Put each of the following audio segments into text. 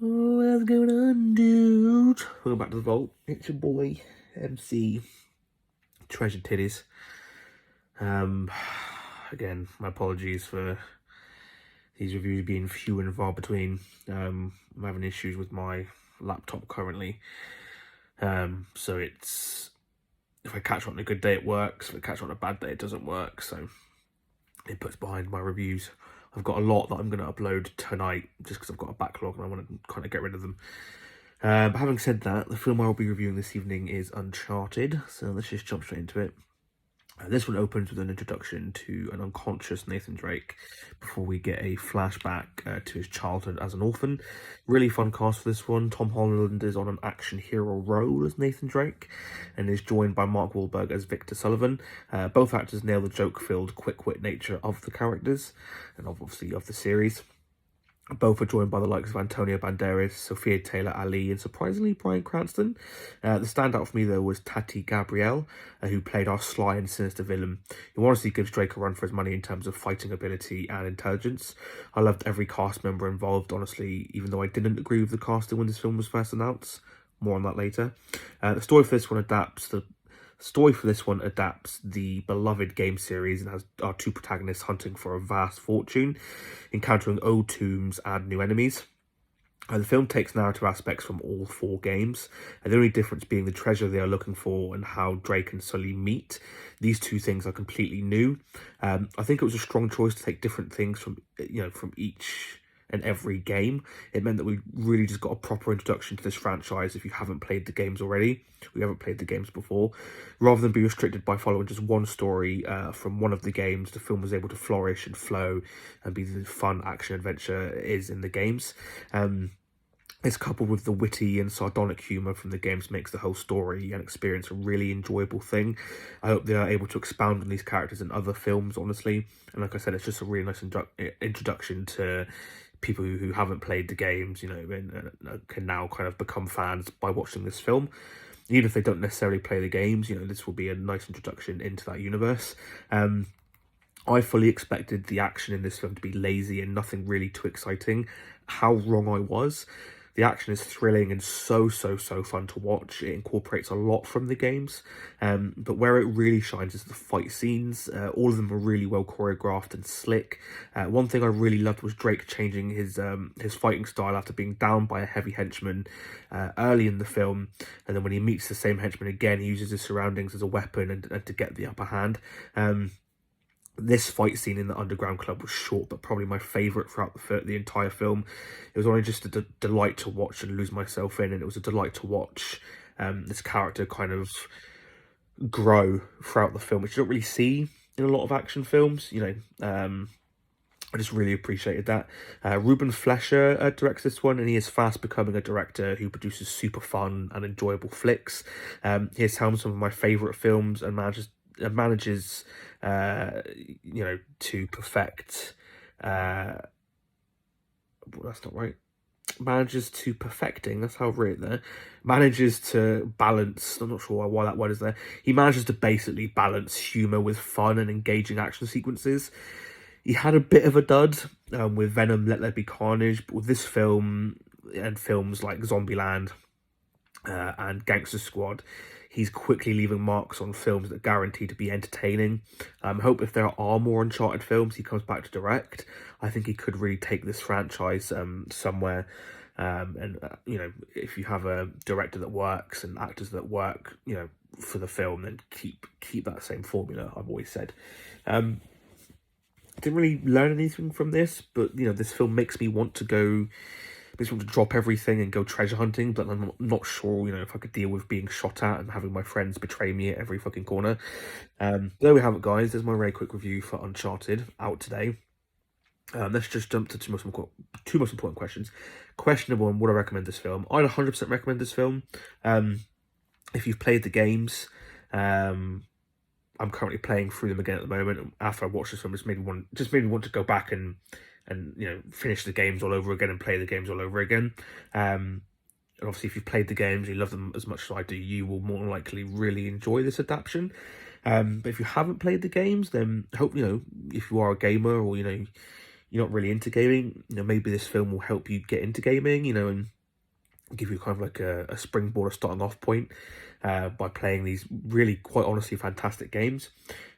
Oh, what's going on, dude? Welcome back to the vault. It's your boy, MC Treasure Titties. Again, my apologies for these reviews being few and far between. I'm having issues with my laptop currently. So it's, if I catch on a good day, it works. If I catch on a bad day, it doesn't work. So it puts behind my reviews. I've got a lot that I'm going to upload tonight just because I've got a backlog and I want to kind of get rid of them. But having said that, the film I will be reviewing this evening is Uncharted, so let's just jump straight into it. This one opens with an introduction to an unconscious Nathan Drake before we get a flashback to his childhood as an orphan. Really fun cast for this one. Tom Holland is on an action hero role as Nathan Drake and is joined by Mark Wahlberg as Victor Sullivan. Both actors nail the joke-filled, quick-wit nature of the characters and obviously of the series. Both are joined by the likes of Antonio Banderas, Sophia Taylor-Ali, and surprisingly Bryan Cranston. The standout for me, though, was Tati Gabrielle, who played our sly and sinister villain, who honestly gives Drake a run for his money in terms of fighting ability and intelligence. I loved every cast member involved, honestly, even though I didn't agree with the casting when this film was first announced. More on that later. The story for this one adapts the beloved game series and has our two protagonists hunting for a vast fortune, encountering old tombs and new enemies. The film takes narrative aspects from all four games, and the only difference being the treasure they are looking for and how Drake and Sully meet. These two things are completely new. I think it was a strong choice to take different things from each and every game. It meant that we really just got a proper introduction to this franchise if you haven't played the games already. We haven't played the games before. Rather than be restricted by following just one story from one of the games, the film was able to flourish and flow and be the fun action adventure it is in the games. It's coupled with the witty and sardonic humour from the games makes the whole story and experience a really enjoyable thing. I hope they are able to expound on these characters in other films, honestly. And like I said, it's just a really nice introduction to people who haven't played the games, and can now kind of become fans by watching this film. Even if they don't necessarily play the games, this will be a nice introduction into that universe. I fully expected the action in this film to be lazy and nothing really too exciting. How wrong I was. The action is thrilling and so fun to watch. It incorporates a lot from the games, but where it really shines is the fight scenes. All of them are really well choreographed and slick. One thing I really loved was Drake changing his fighting style after being down by a heavy henchman early in the film, and then when he meets the same henchman again, he uses his surroundings as a weapon and to get the upper hand. This fight scene in the underground club was short, but probably my favourite throughout the entire film. It was only just a delight to watch and lose myself in, and it was a delight to watch this character kind of grow throughout the film, which you don't really see in a lot of action films. I just really appreciated that. Ruben Fleischer directs this one, and he is fast becoming a director who produces super fun and enjoyable flicks. He has helmed some of my favourite films and manages to perfect that's not right manages to perfecting, that's how I've written it there, manages to balance, I'm not sure why that word is there, he manages to basically balance humour with fun and engaging action sequences. He had a bit of a dud with Venom Let There Be Carnage, but with this film and films like Zombieland and Gangster Squad, he's quickly leaving marks on films that guarantee to be entertaining. I hope if there are more Uncharted films he comes back to direct. I think he could really take this franchise somewhere. If you have a director that works and actors that work, for the film, then keep that same formula, I've always said. Didn't really learn anything from this, but this film makes me want to drop everything and go treasure hunting, but I'm not sure, if I could deal with being shot at and having my friends betray me at every fucking corner. There we have it, guys. There's my very quick review for Uncharted, out today. Let's just jump to two most important questions. Question number one, would I recommend this film? I'd 100% recommend this film. If you've played the games, I'm currently playing through them again at the moment. After I watched this film, just made me want to go back and finish the games all over again and play the games all over again. And obviously, if you've played the games, you love them as much as I do, you will more than likely really enjoy this adaptation. But if you haven't played the games, then hope if you are a gamer or you're not really into gaming, maybe this film will help you get into gaming, and give you kind of like a springboard, a starting off point, by playing these really, quite honestly, fantastic games.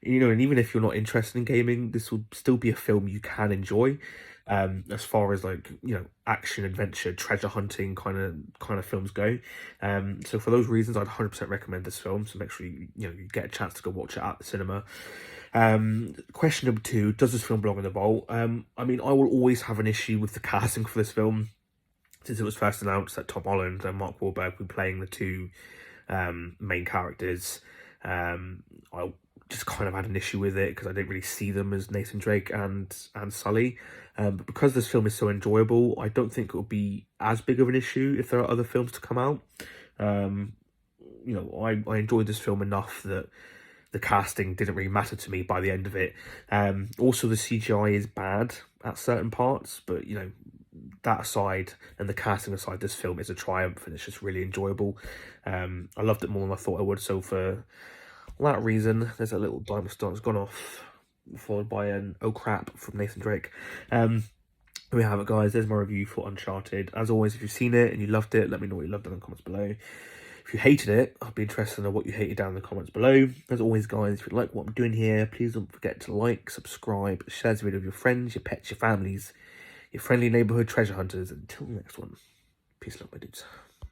And even if you're not interested in gaming, this will still be a film you can enjoy. As far as like action, adventure, treasure hunting kind of films go. So for those reasons, I'd 100% recommend this film. So make sure you get a chance to go watch it at the cinema. Question number 2: does this film belong in the vault? I will always have an issue with the casting for this film, since it was first announced that Tom Holland and Mark Wahlberg were playing the two main characters. I just kind of had an issue with it because I didn't really see them as Nathan Drake and Sully. But because this film is so enjoyable, I don't think it will be as big of an issue if there are other films to come out. I enjoyed this film enough that the casting didn't really matter to me by the end of it. Also, the CGI is bad at certain parts, but that aside and the casting aside, this film is a triumph and it's just really enjoyable. I loved it more than I thought I would. So for that reason, there's a little diamond star that's gone off, followed by an "oh crap" from Nathan Drake. There we have it, guys. There's my review for Uncharted. As always, if you've seen it and you loved it, let me know what you loved in the comments below. If you hated it, I'd be interested to know what you hated down in the comments below. As always, guys, if you like what I'm doing here, please don't forget to like, subscribe, share this video with your friends, your pets, your families, your friendly neighborhood treasure hunters. Until the next one, peace out, my dudes.